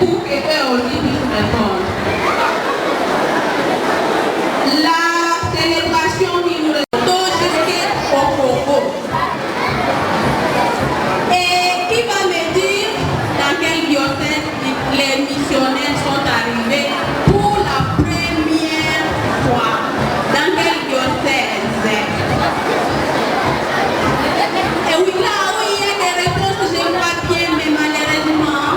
pour qu'eux aussi puissent répondre. La célébration qui nous répond jusqu'au Congo. Et qui va me dire dans quel diocèse les missionnaires sont arrivés pour la première fois? Dans quel diocèse? Et oui, là où il y a des réponses, je vois bien, mais malheureusement,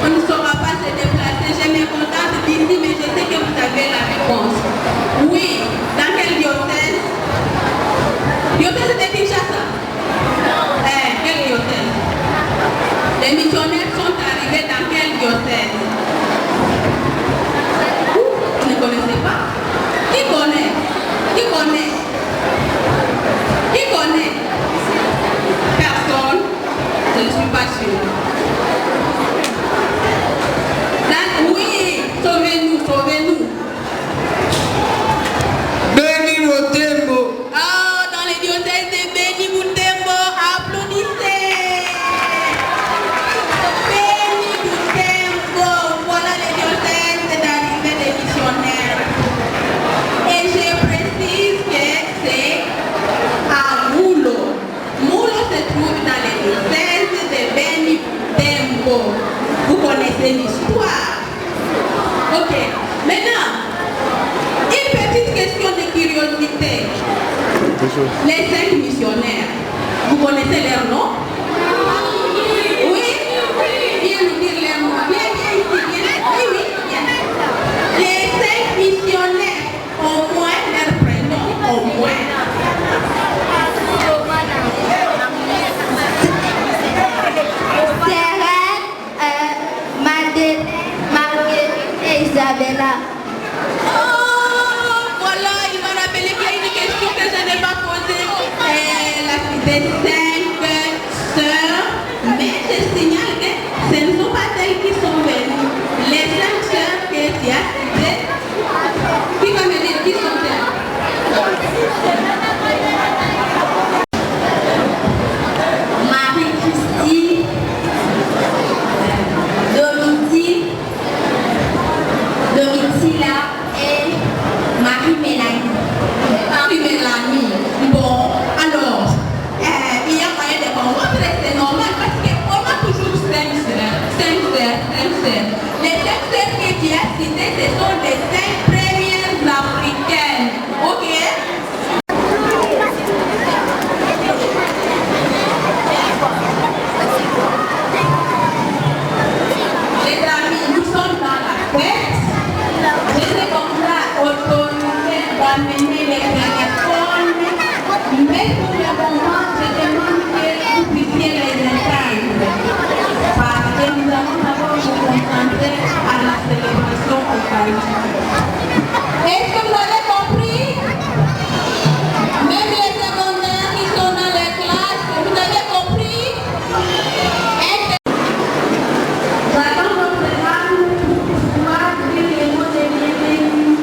on ne saura pas se déplacer. Je me contente d'ici, mais je sais que vous avez la réponse. Oui, dans quel diocèse? Diocèse de Kinshasa? Quel diocèse? Les missionnaires sont arrivés dans quel diocèse? Vous ne connaissez pas? Qui connaît? Qui connaît? Qui connaît? Personne? Je ne suis pas sûre. Oui, sauvez-nous, sauvez-nous. Béni Butembo. Oh, dans les diocèses de Béni Butembo, applaudissez. Béni Butembo, voilà les diocèses d'arrivée des missionnaires. Et je précise que c'est à Moulo. Moulo se trouve dans les diocèses de Béni Butembo. Vous connaissez l'histoire. Ok, maintenant, une petite question de curiosité. Les 5 missionnaires, vous connaissez leur nom? Oui? Viens nous dire leur nom. Viens ici, viens. Oui, viens. Les 5 missionnaires, au moins leur prénom, au moins. Isabella. Oh, voilà, il m'a rappelé qu'il y a une question que je n'ai pas posée. Les 5 sœurs, mais je signale que ce ne sont pas elles qui sont venues. Les 5 sœurs que tu as citées, qui va me dire qui sont-elles? Marie-Christine, Domitila et Marie-Mélanie. Marie-Mélanie. Bon, alors, il y a moyen de comprendre, c'est normal parce qu'on a toujours 5 sœurs. Les 5 sœurs que tu as citées, ce sont les 5 premières africaines. Ok? Les amis, nous sommes dans la fête. Je sais qu'on a autorisé d'amener les téléphones, mais pour le moment, je demande que vous puissiez les éteindre. Parce que nous allons d'abord nous concentrer à la célébration eucharistique. Est-ce que vous avez compris? Même les secondaires qui sont dans les classes, vous avez compris? J'attends votre âme pour pouvoir dire les mots de bienvenue.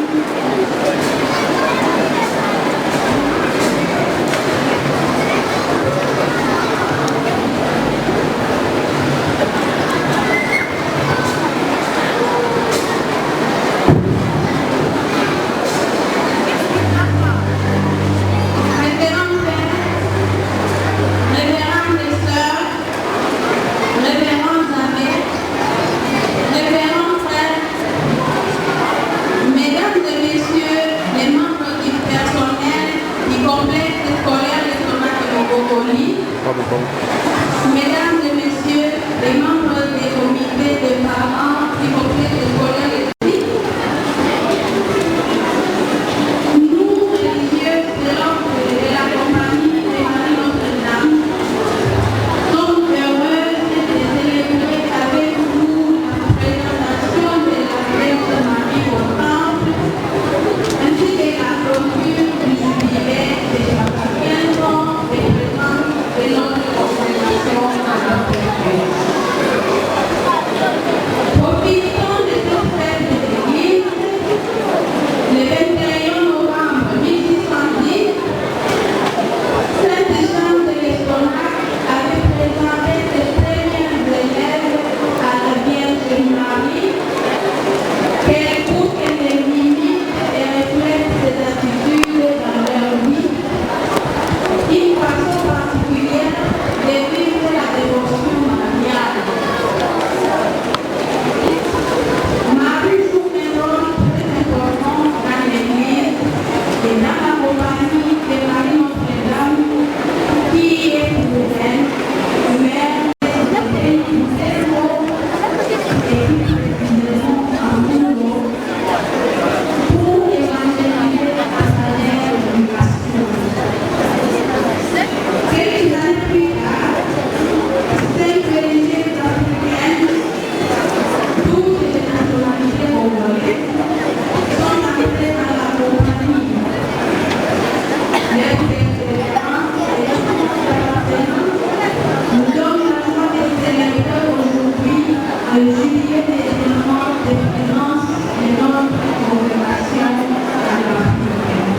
les éléments de présence de notre congrégation à l'Afrique.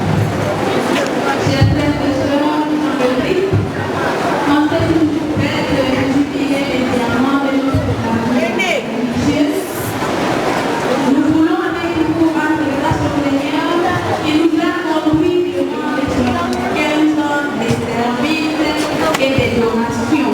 Chers frères et sœurs dans le Christ, en cette fête de jubilé des diamants de notre famille religieuse, nous voulons avec vous rendre grâce au Seigneur qui nous a conduits durant les 15 ans de service et de donations.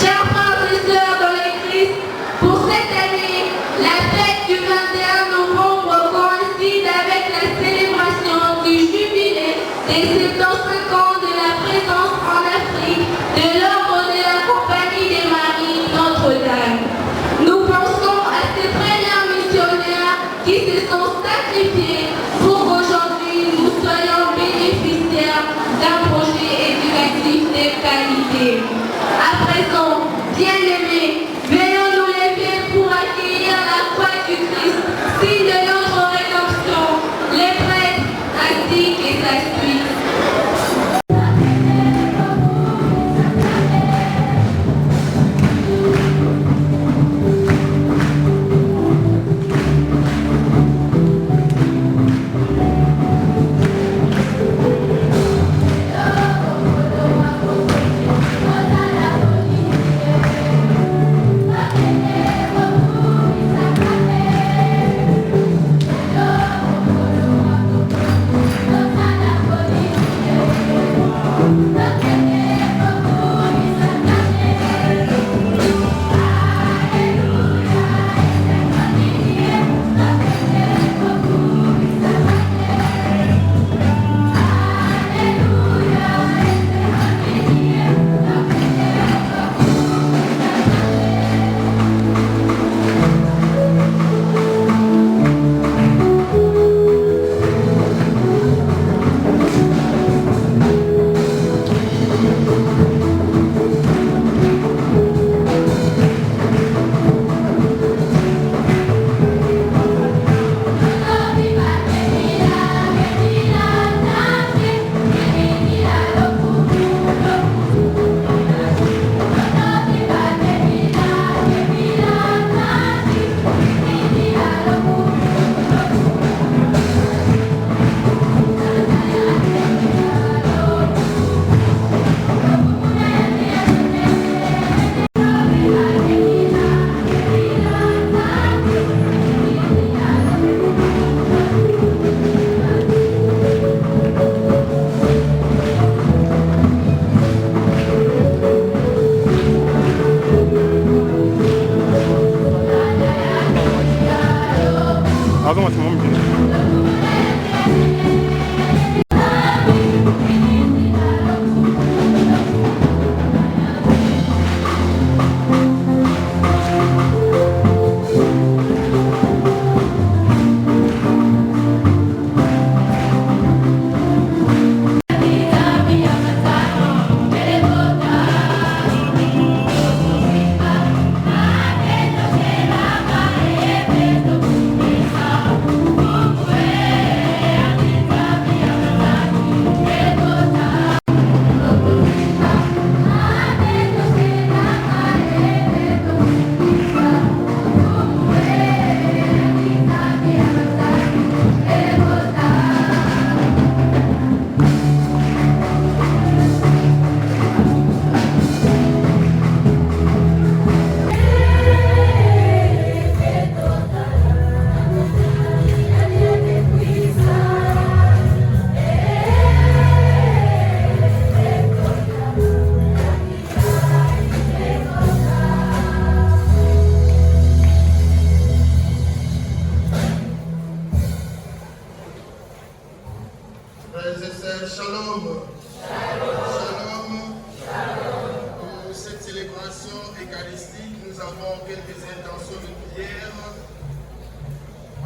Chers frères et sœurs dans le Christ, pour cette année, la fête du 21 novembre coïncide avec la célébration du jubilé des 75 ans de la présence en Afrique de l'ordre de la Compagnie des Maries Notre-Dame. Nous pensons à ces premiers missionnaires qui se sont sacrifiés pour qu'aujourd'hui nous soyons bénéficiaires d'un projet éducatif de qualité. À présent, bien-aimés, venons nous lever pour accueillir la croix du Christ, signe de notre rédemption, les prêtres ainsi que sa suite.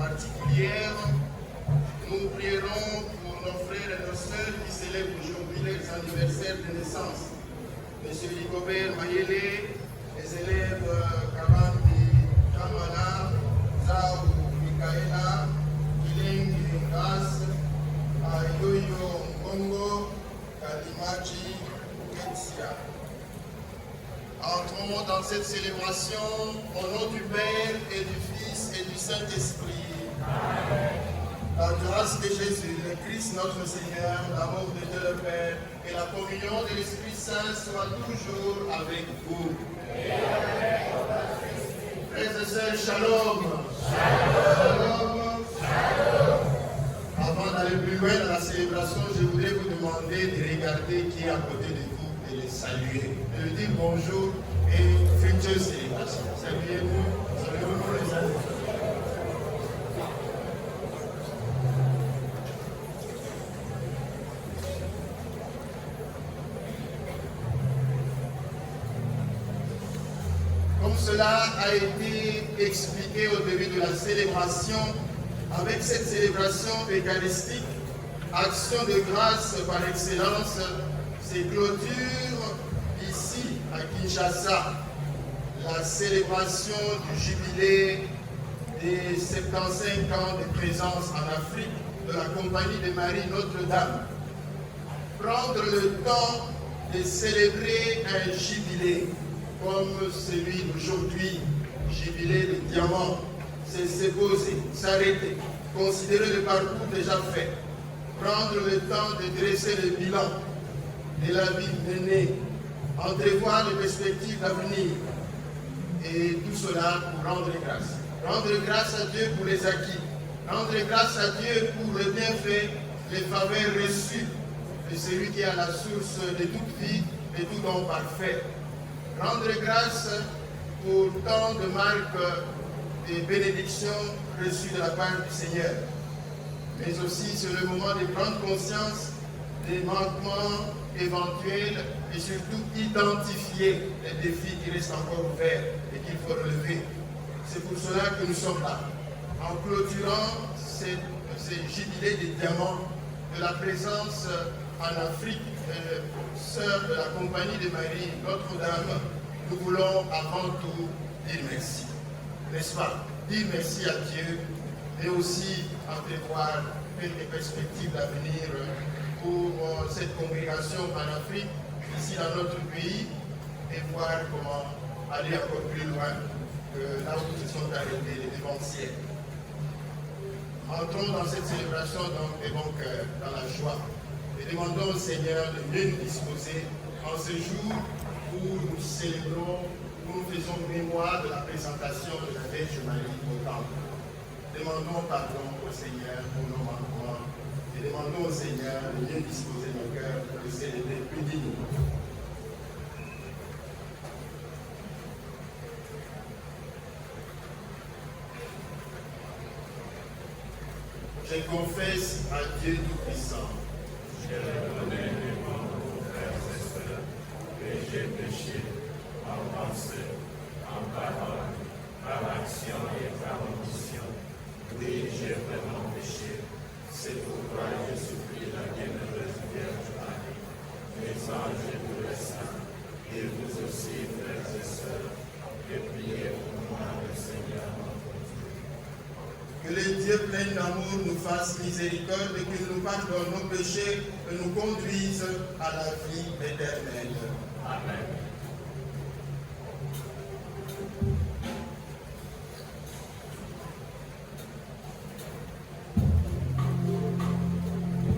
particulière, nous prierons pour nos frères et nos sœurs qui célèbrent aujourd'hui leurs anniversaires de naissance. Monsieur Rigobert Mayele, les élèves Kabandi Kamala, Zao Mikaela, Kileng Ngas, Yoyo Ngongo, Kalimachi, Ketsia. Entrons dans cette célébration au nom du Père et du Fils et du Saint-Esprit. La grâce de Jésus, le Christ notre Seigneur, l'amour de Dieu le Père et la communion de l'Esprit Saint soient toujours avec vous. Frères et sœurs, shalom. Shalom. Avant d'aller plus loin dans la célébration, je voudrais vous demander de regarder qui est à côté de vous et les saluer. De lui dire bonjour et fructueuse célébration. Saluez-nous, saluez-nous les amis. Comme cela a été expliqué au début de la célébration, avec cette célébration eucharistique, action de grâce par excellence, se clôture ici à Kinshasa la célébration du jubilé des 75 ans de présence en Afrique de la Compagnie de Marie Notre-Dame. Prendre le temps de célébrer un jubilé comme celui d'aujourd'hui, jubilé de diamant, c'est se poser, s'arrêter, considérer le parcours déjà fait, prendre le temps de dresser le bilan de la vie menée, entrevoir les perspectives d'avenir, et tout cela pour rendre grâce. Rendre grâce à Dieu pour les acquis, rendre grâce à Dieu pour le bienfait, les faveurs reçues de celui qui est à la source de toute vie, de tout don parfait. Rendre grâce pour tant de marques et bénédictions reçues de la part du Seigneur, mais aussi sur le moment de prendre conscience des manquements éventuels et surtout identifier les défis qui restent encore ouverts et qu'il faut relever. C'est pour cela que nous sommes là, en clôturant ces jubilés des diamants de la présence en Afrique, sœur de la Compagnie de Marie Notre-Dame. Nous voulons avant tout dire merci, n'est-ce pas? Dire merci à Dieu, mais aussi entrevoir quelques perspectives d'avenir pour cette congrégation en Afrique, ici dans notre pays, et voir comment aller encore plus loin que là où ils se sont arrêtés les dévanciers. Entrons dans cette célébration donc des bons cœurs, dans la joie, et demandons au Seigneur de mieux nous disposer en ce jour où nous célébrons, où nous faisons mémoire de la présentation de la Vierge Marie au Temple. Demandons pardon au Seigneur pour nos manquements et demandons au Seigneur de mieux disposer nos cœurs pour le célébrer plus dignement. Je confesse à Dieu Tout-Puissant. Je reconnais devant mon frère et sœur que j'ai péché en pensée, en parole, par action et par omission. Oui, j'ai vraiment péché. C'est pourquoi je supplie la bienheureuse Vierge Marie, les anges et tous les saints, et vous aussi, frères et sœurs, de prier pour moi, le Seigneur notre Dieu. Que le Dieu plein d'amour nous fasse miséricorde et qu'il nous pardonne nos péchés et nous conduise à la vie éternelle. Amen. Yeah.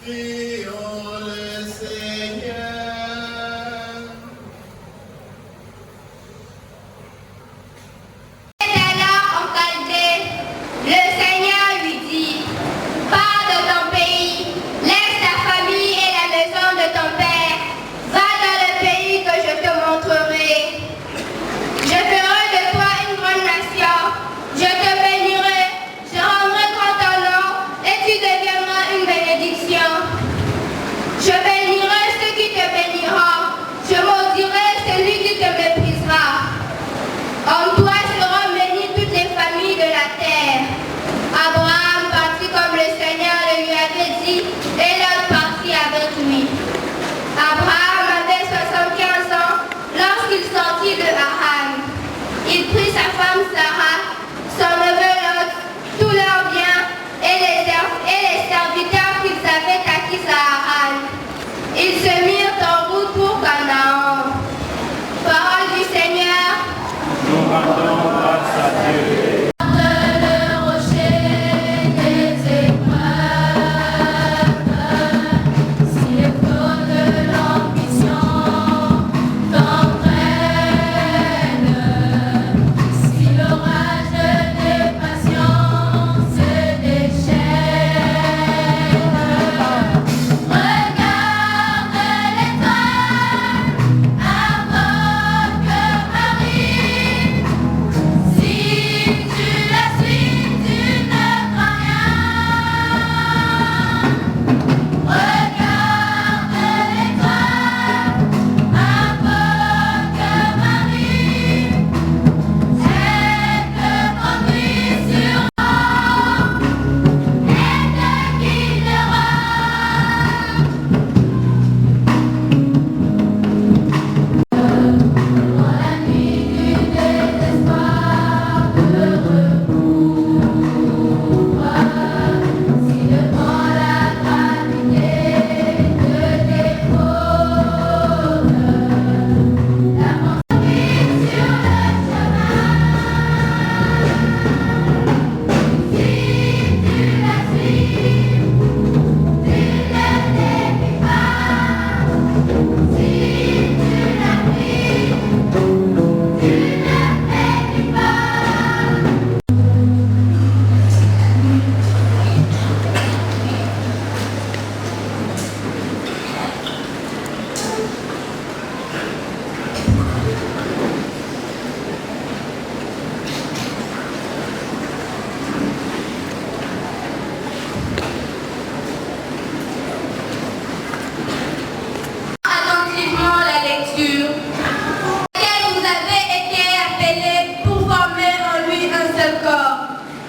Prions le Seigneur. Et alors, en Chaldée, le Seigneur lui dit, pars de ton pays, laisse ta famille et la maison de ton père, va dans le pays que je te montrerai. Je ferai de toi une grande nation, je te bénirai, je rendrai grand ton nom et tu deviendras une bénédiction. Je bénirai ceux qui te béniront, je maudirai celui qui te méprisera. En toi seront bénies toutes les familles de la terre. Abraham partit comme le Seigneur le lui avait dit, et Lot partit avec lui. Abraham avait 75 ans lorsqu'il sortit de Haran. Il prit sa femme Sarah, son neveu Lot, tous leurs biens et les serviteurs qu'ils avaient acquis à Haran. Ils se mirent en route pour Canaan. Parole du Seigneur. Nous rendons grâce à Dieu.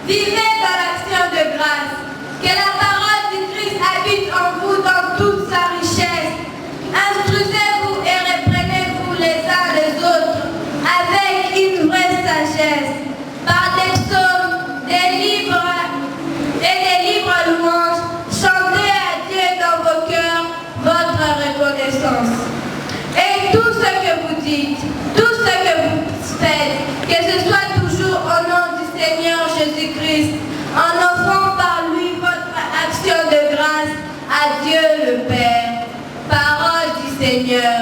Vivez dans l'action de grâce. Que la parole du Christ habite en vous dans toute sa richesse. Instruisez-vous et reprenez-vous les uns les autres avec une vraie sagesse. Par des psaumes, des livres et des livres louanges, chantez à Dieu dans vos cœurs votre reconnaissance. Et tout ce que vous dites, tout ce que vous faites, que ce soit toujours au nom du Seigneur Jésus-Christ, en offrant par lui votre action de grâce à Dieu le Père. Parole du Seigneur.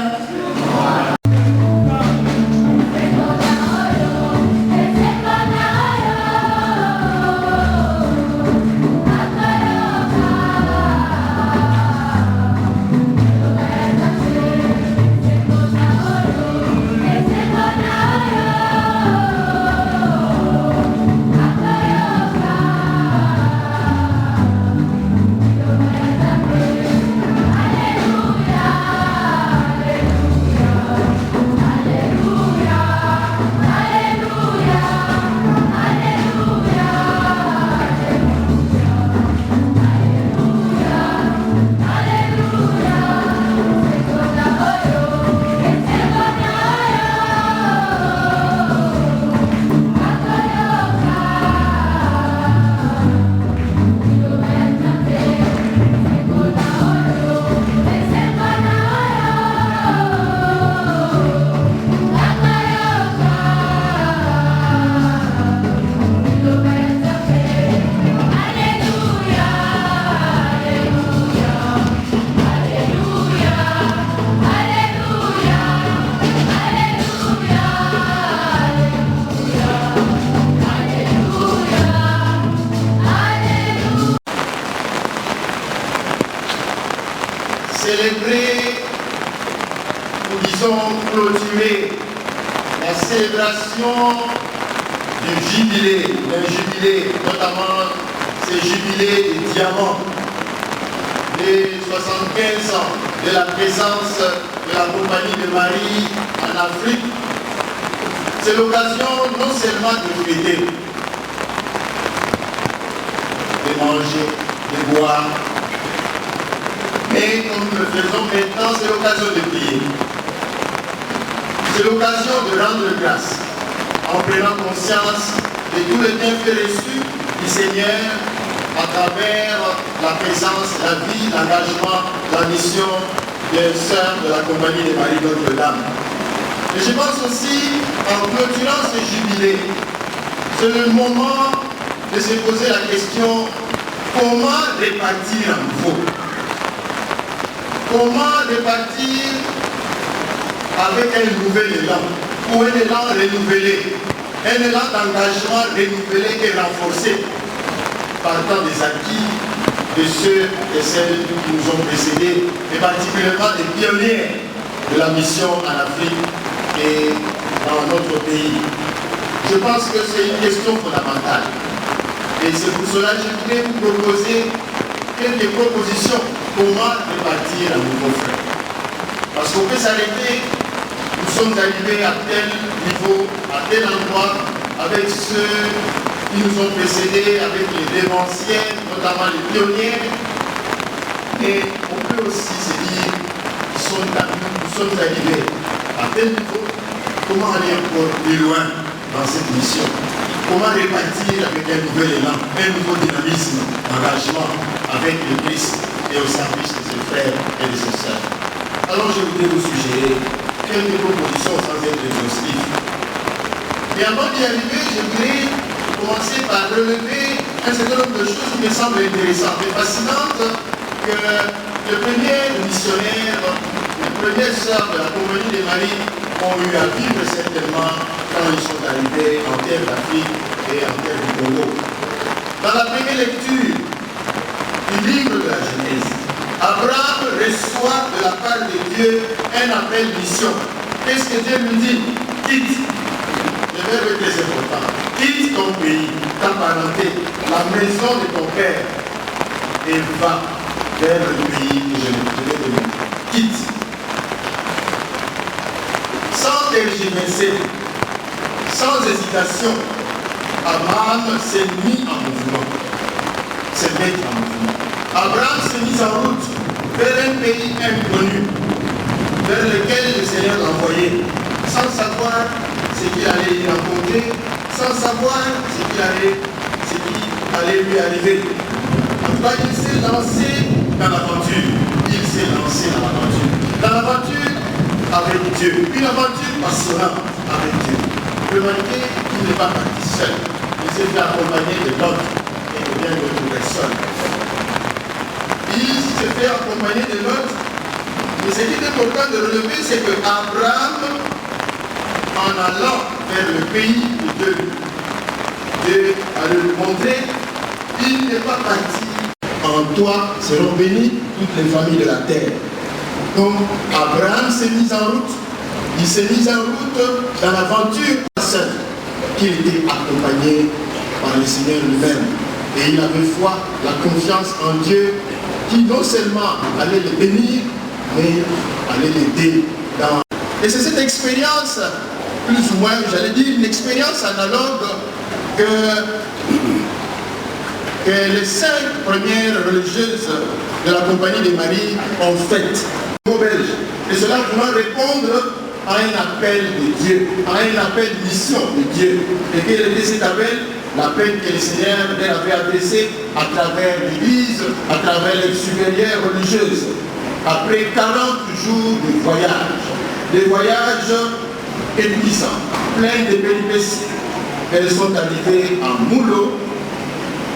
célébrer, ou disons clôturer, la célébration du jubilé, d'un jubilé, notamment ces jubilés des diamants, les 75 ans de la présence de la Compagnie de Marie en Afrique. C'est l'occasion non seulement de fêter, de manger, de boire, mais comme nous le faisons maintenant, c'est l'occasion de prier. C'est l'occasion de rendre grâce en prenant conscience de tous les bienfaits reçus du Seigneur à travers la présence, la vie, l'engagement, la mission des sœurs de la Compagnie de Marie Notre-Dame. Et je pense aussi, en clôturant ce jubilé, c'est le moment de se poser la question, comment répartir à nouveau? Comment répartir avec un nouvel élan, ou un élan renouvelé, un élan d'engagement renouvelé et renforcé, partant des acquis de ceux et celles qui nous ont précédés, et particulièrement des pionniers de la mission en Afrique et dans notre pays. Je pense que c'est une question fondamentale. Et c'est pour cela que je voulais vous proposer quelques propositions. Comment répartir à nouveau frère? Parce qu'on peut s'arrêter, nous sommes arrivés à tel niveau, à tel endroit, avec ceux qui nous ont précédés, avec les dévanciers, notamment les pionniers. Et on peut aussi se dire, nous sommes arrivés à tel niveau, comment aller encore plus loin dans cette mission? Comment répartir avec un nouvel élan, un nouveau dynamisme, engagement avec le Christ et au service de ses frères et de ses sœurs? Alors je voudrais vous suggérer quelques propositions sans être exhaustif. Et avant d'y arriver, je voudrais commencer par relever un certain nombre de choses qui me semblent intéressantes et fascinantes que les premiers missionnaires, les premières sœurs de la Compagnie de Marie ont eu à vivre certainement quand ils sont arrivés en terre d'Afrique et en terre du Congo. Dans la première lecture du livre de la Genèse, Abraham reçoit de la part de Dieu un appel mission. Qu'est-ce que Dieu lui dit? Quitte. Le verbe est très important. Quitte ton pays, ta parenté, la maison de ton père et va vers le pays que je vais te donner. Quitte. Sans tergiverser, sans hésitation, Abraham s'est mis en mouvement. S'est mis en mouvement. Abraham s'est mis en route vers un pays inconnu, vers lequel le Seigneur l'a envoyé, sans savoir ce qu'il allait y rencontrer, sans savoir ce qui allait lui arriver. En tout cas, il s'est lancé dans l'aventure. Il s'est lancé dans l'aventure. Dans l'aventure avec Dieu. Une aventure passionnante avec Dieu. Remarquez qu'il n'est pas parti seul. Il s'est fait accompagner de l'autre et de bien d'autres personnes. Il s'est fait accompagner de l'autre. Mais ce qui est important de relever, c'est que Abraham, en allant vers le pays de Dieu allait lui montrer, il n'est pas parti. En toi seront bénies toutes les familles de la terre. Donc Abraham s'est mis en route. Il s'est mis en route dans l'aventure seul, qu'il était accompagné par le Seigneur lui-même. Et il avait foi, la confiance en Dieu, qui non seulement allait le bénir, mais allait l'aider dans... Et c'est cette expérience, plus ou moins, j'allais dire, une expérience analogue que les 5 premières religieuses de la Compagnie de Marie ont faites au Belge. Et cela voulant répondre à un appel de Dieu, à un appel de mission de Dieu. Et quel était cet appel? L'appel que le Seigneur leur avait adressé à travers l'Église, à travers les supérieures religieuses. Après 40 jours de voyage, des voyages épuisants, pleins de péripéties, elles sont arrivées à Moulo,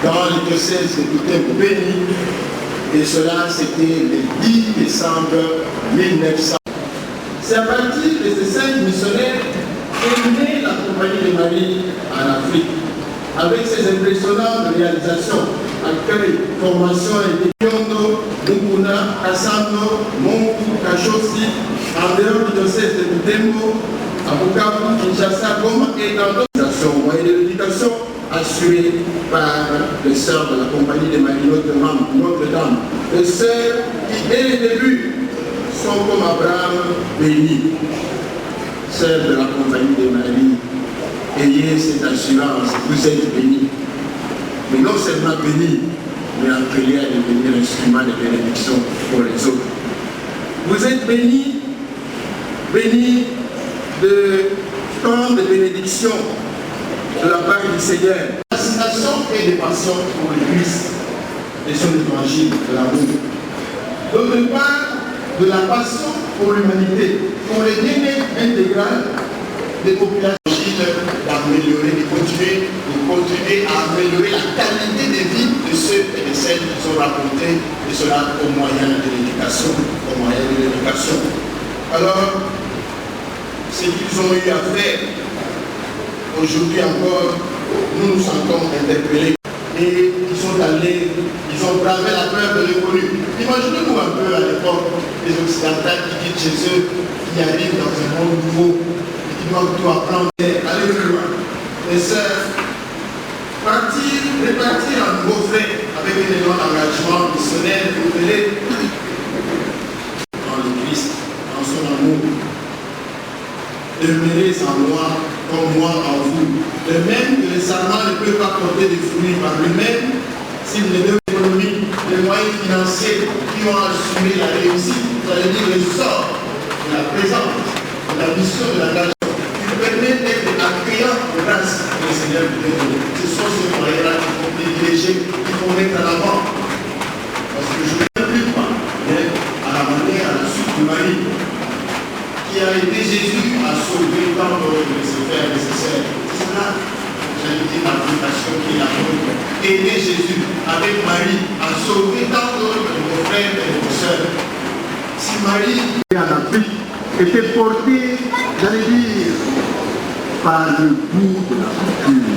dans le diocèse de Butembo-Beni, et cela c'était le 10 décembre 1900. C'est à partir de ces 5 missionnaires qu'est née la Compagnie de Marie en Afrique, avec ses impressionnantes réalisations, accueil, formation et Biondo, Mukuna, Kassando, Monkou, Kachosi, en dehors du diocèse de Butembo, à Bukavu, Kinshasa, Goma et dans d'autres moyens de l'éducation assurés par les sœurs de la compagnie des Marie Notre-Dame. Les sœurs qui, dès le début, sont comme Abraham bénis. Sœurs de la compagnie des Marie, ayez cette assurance, vous êtes bénis. Mais non seulement bénis, mais appelés à devenir instrument de bénédiction pour les autres. Vous êtes bénis, bénis de tant de bénédictions de la part du Seigneur. La citation et des passions pour le Christ et son évangile de l'amour. D'autre part, de la passion pour l'humanité, pour le bien-être intégral des populations, d'améliorer, de continuer à améliorer la qualité de vie de ceux et de celles qui sont racontés, et cela au moyen de l'éducation. Alors, ce qu'ils ont eu à faire, aujourd'hui encore, nous nous sentons interpellés. Et ils sont allés, ils ont bravé la peur de l'inconnu. Imaginez-nous un peu à l'époque des occidentaux qui quittent chez eux, qui arrivent dans un monde nouveau, et qui doivent tout apprendre, aller plus loin. Les sœurs, répartir un nouveau fait avec un élan d'engagement missionnaire, renouvelé dans le Christ, dans son amour. Demeurez en moi comme moi en vous. De même que les serments ne peuvent pas porter des fruits par lui-même s'il ne donne l'économie, les moyens financiers qui ont assumé la réussite, c'est-à-dire le sort de la présence, de la mission de l'engagement, qui permet d'être accueillant grâce au Seigneur de Dieu. Ce sont ces moyens-là qu'il faut privilégier, qu'il faut mettre en avant. Parce que je ne peux plus pas, mais à la manière, à la suite de Marie, qui a été Jésus à sauver tant de ses frères nécessaires. C'est là, j'ai dit l'application qui est la nôtre. Aider Jésus avec Marie à sauver tant d'autres de nos frères et de nos sœurs. Si Marie en Afrique était portée, j'allais dire, par le goût de l'aventure,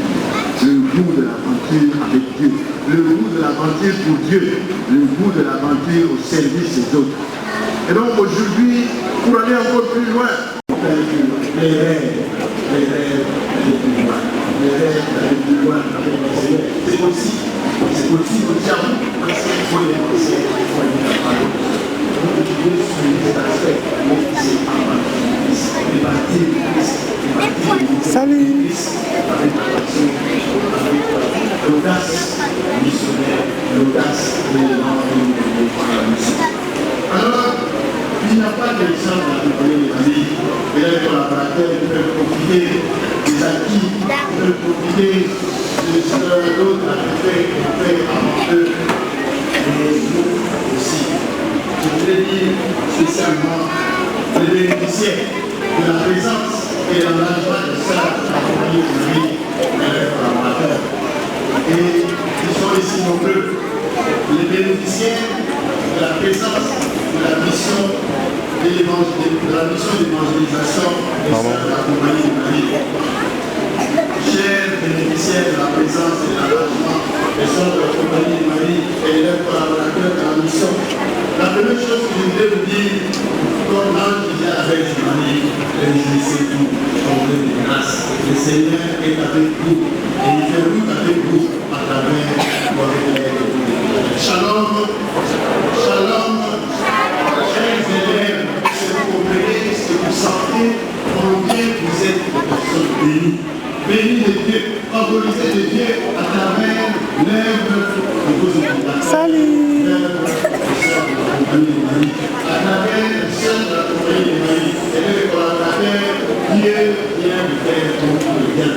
le goût de l'aventure avec Dieu, le goût de l'aventure pour Dieu, le goût de l'aventure au service des autres. Et donc aujourd'hui, pour aller encore plus loin, les rêves d'aller plus loin, avec le Seigneur, c'est possible aussi à vous, parce qu'il faut les penser, il faut les préparer. Donc je veux souligner cet aspect, mais c'est pas Salut. Avec l'audace missionnaire, l'audace de la mission. Alors, il n'y a pas d'exemple à accompagner les amis. Et les collaborateurs peuvent profiter des acquis, peuvent profiter de ce que l'autre a fait avant eux. Et nous aussi. Je voudrais dire spécialement les bénéficiaires de la présence et de l'engagement de sœurs accompagnés de lui et les collaborateurs. Et ils sont ici nombreux. Les bénéficiaires de la présence de la mission d'évangélisation des sœurs de la compagnie de Marie. Chers bénéficiaires de la présence et de l'engagement des sœurs de la compagnie de Marie et leurs collaborateurs de la mission, la première chose que je voudrais vous dire, comme l'ange qui vient avec Marie, réjouissez vous, tombez de grâce. Le Seigneur est avec vous et il fait route avec vous à travers votre l'aide. Shalom, shalom, chers élèves, si vous comprenez, si vous sentez combien vous êtes des personnes bénies. Bénis de Dieu, favorisés de Dieu à travers l'œuvre de vos obligations. Salut! L'œuvre de la compagnie de Marie. À travers le seul de la compagnie de Marie et les collaborateurs, Dieu vient de faire beaucoup de bien.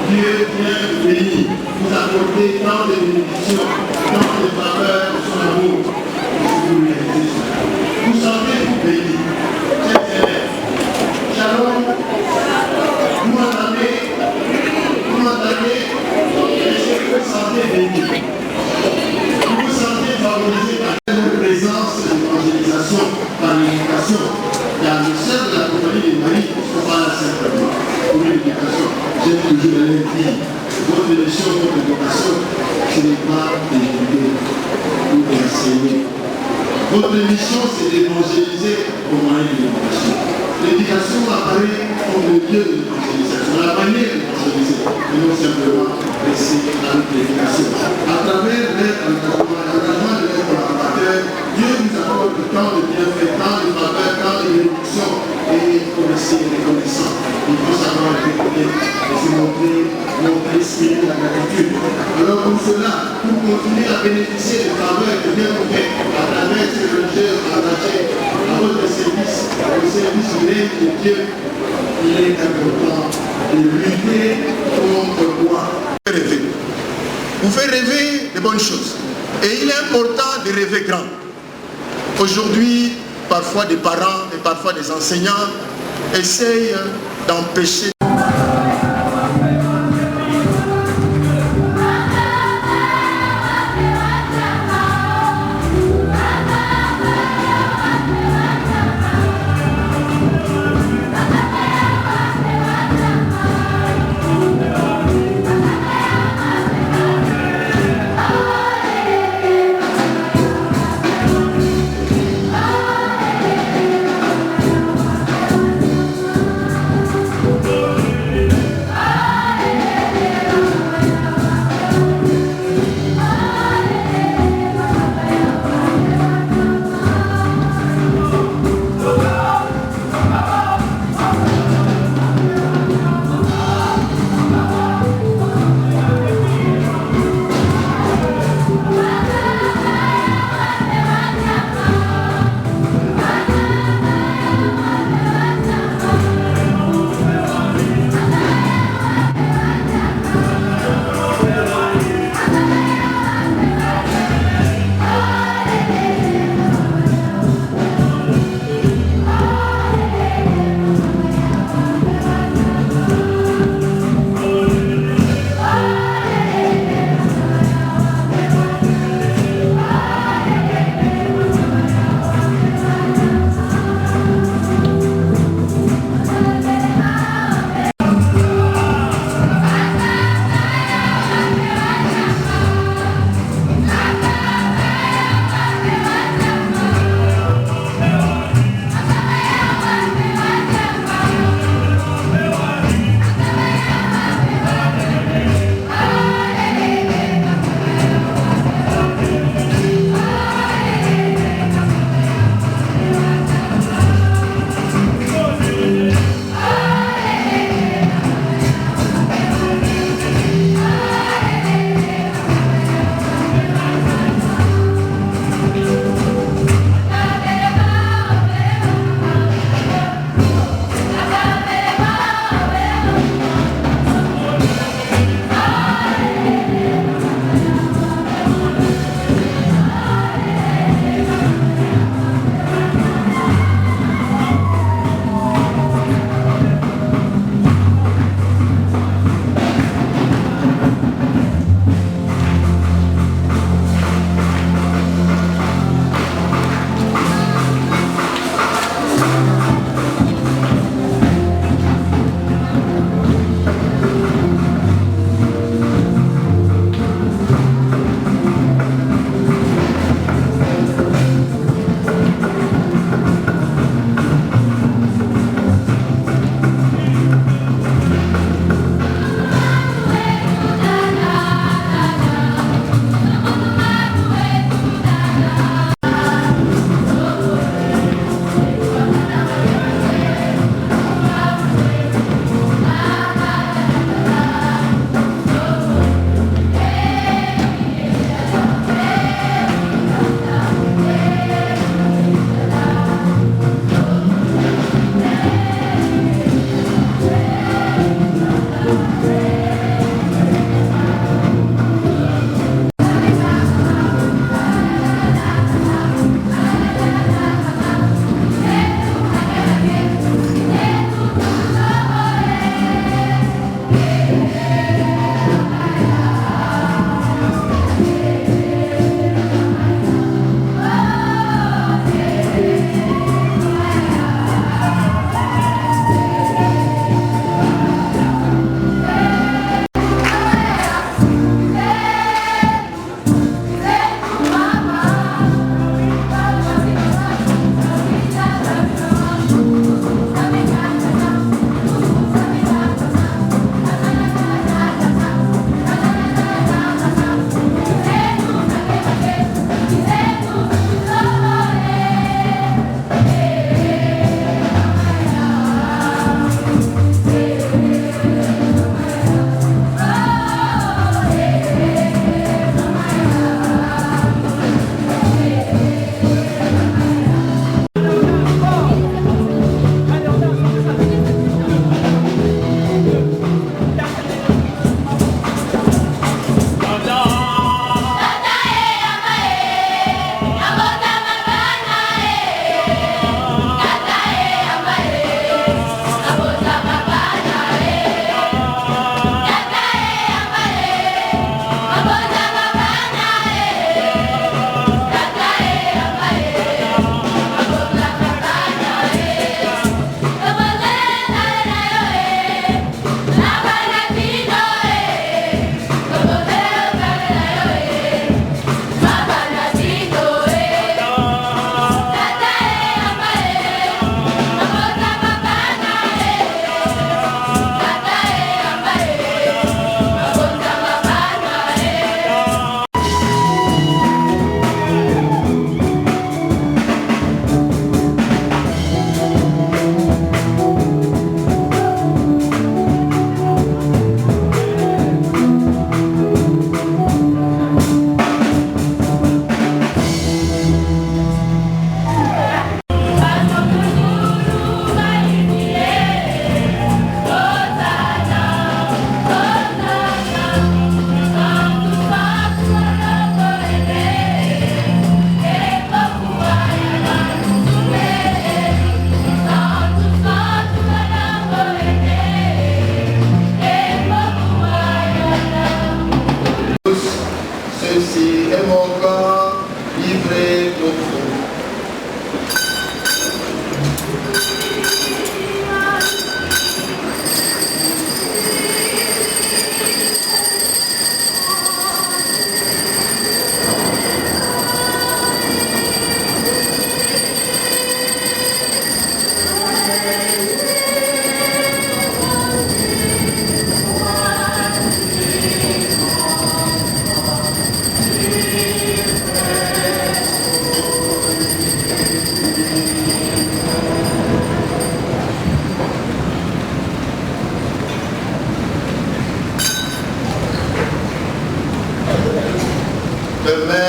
Dieu vient de bénir, vous apporter tant de bénédictions, tant de faveurs de son amour. Vous méritez cela. Vous sentez-vous bénis. Chers élèves, shalom. Vous m'entendez? Est-ce que vous vous sentez béni? Vous vous sentez favorisé par la présence de l'évangélisation, par l'éducation? Car le seul de la compagnie de Marie ne se parle simplement pour l'éducation. J'ai toujours l'air dit, votre mission, votre éducation, ce n'est pas d'éduquer ou d'enseigner, Votre mission, c'est d'évangéliser au moyen de l'éducation. L'éducation apparaît comme le lieu de l'évangélisation, la manière d'évangéliser, et non simplement rester avec l'éducation. À travers l'engagement de leurs collaborateurs, Dieu nous accorde tant de bienfaits, tant de faveurs, tant de bénédictions, et il faut rester reconnaissant. Il faut savoir écouter et se montrer spirit la gratitude. Alors pour cela, pour continuer à bénéficier des faveurs que Dieu nous fait à travers ces religieux attachés à votre service, au service du règne de Dieu, il est important de lutter contre quoi? Rêver. Vous faites rêver de bonnes choses. Et il est important de rêver grand. Aujourd'hui, parfois des parents et parfois des enseignants essayent d'empêcher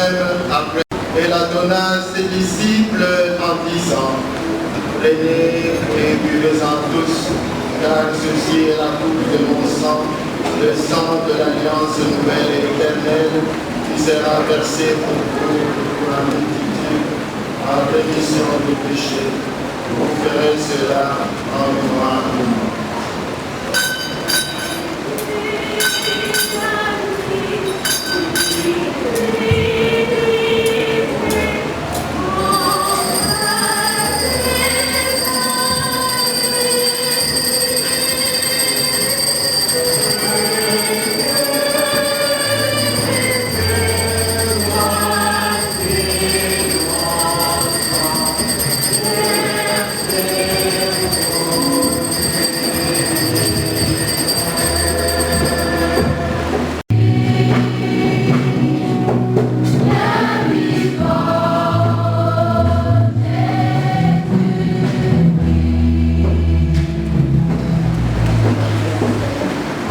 même après. Et la donna à ses disciples en disant, prenez et buvez-en tous, car ceci est la coupe de mon sang, le sang de l'alliance nouvelle et éternelle, qui sera versé pour vous, pour la multitude, en rémission du péché. Vous ferez cela en mémoire de moi.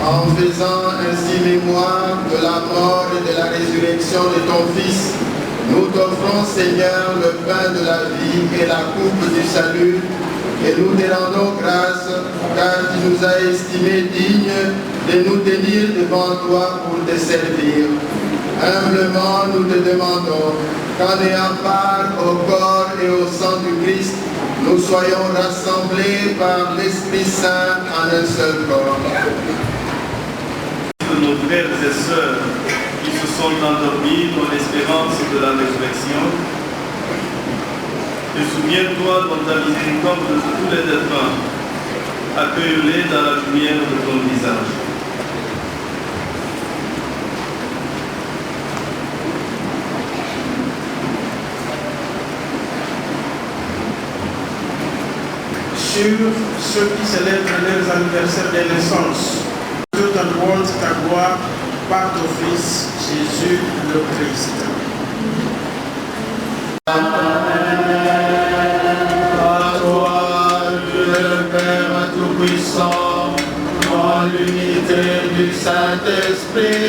En faisant ainsi mémoire de la mort et de la résurrection de ton Fils, nous t'offrons, Seigneur, le pain de la vie et la coupe du salut, et nous te rendons grâce, car tu nous as estimés dignes de nous tenir devant toi pour te servir. Humblement, nous te demandons qu'en ayant part au corps et au sang du Christ, nous soyons rassemblés par l'Esprit Saint en un seul corps. Nos frères et sœurs qui se sont endormis dans l'espérance de la résurrection, et souviens-toi dans ta miséricorde de tous les défunts, accueille-les dans la lumière de ton visage. Sur ceux qui célèbrent leurs anniversaires de naissance, je te demande ta gloire par ton Fils Jésus le Christ. À toi, Dieu le Père Tout-Puissant, dans l'unité du Saint-Esprit.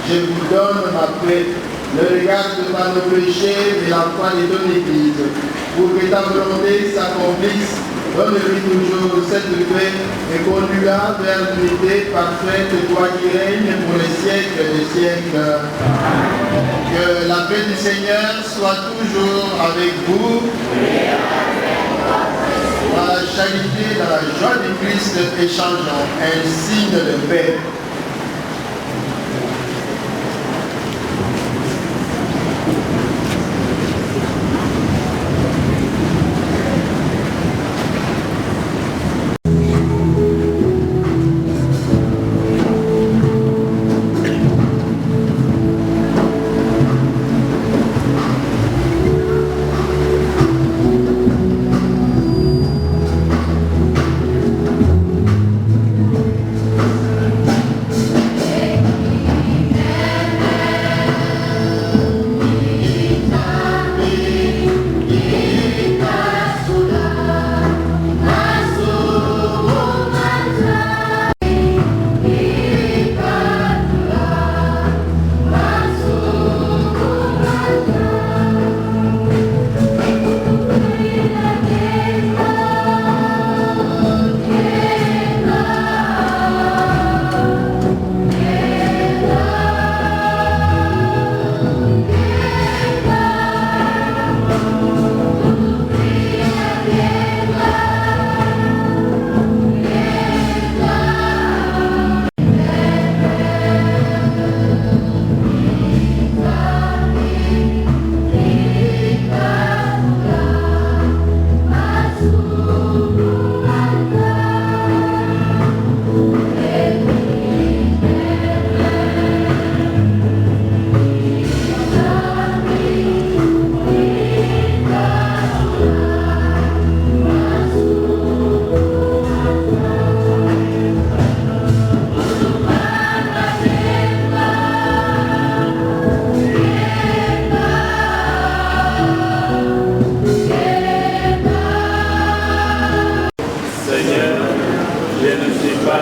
Je vous donne ma paix, ne regarde pas nos péchés, mais la foi de ton Église, pour que ta volonté s'accomplisse. Donne-lui toujours cette paix et conduis-la vers l'unité parfaite, toi qui règnes pour les siècles des siècles. Que la paix du Seigneur soit toujours avec vous. Dans la charité, dans la joie du Christ, échangeons un signe de paix.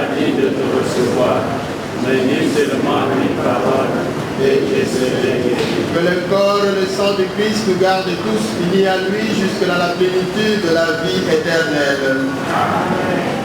pas digne de te recevoir, mais dis seulement une parole et je serai guéri. Que le corps et le sang de Christ nous gardent tous unis à lui jusqu'à la plénitude de la vie éternelle. Amen.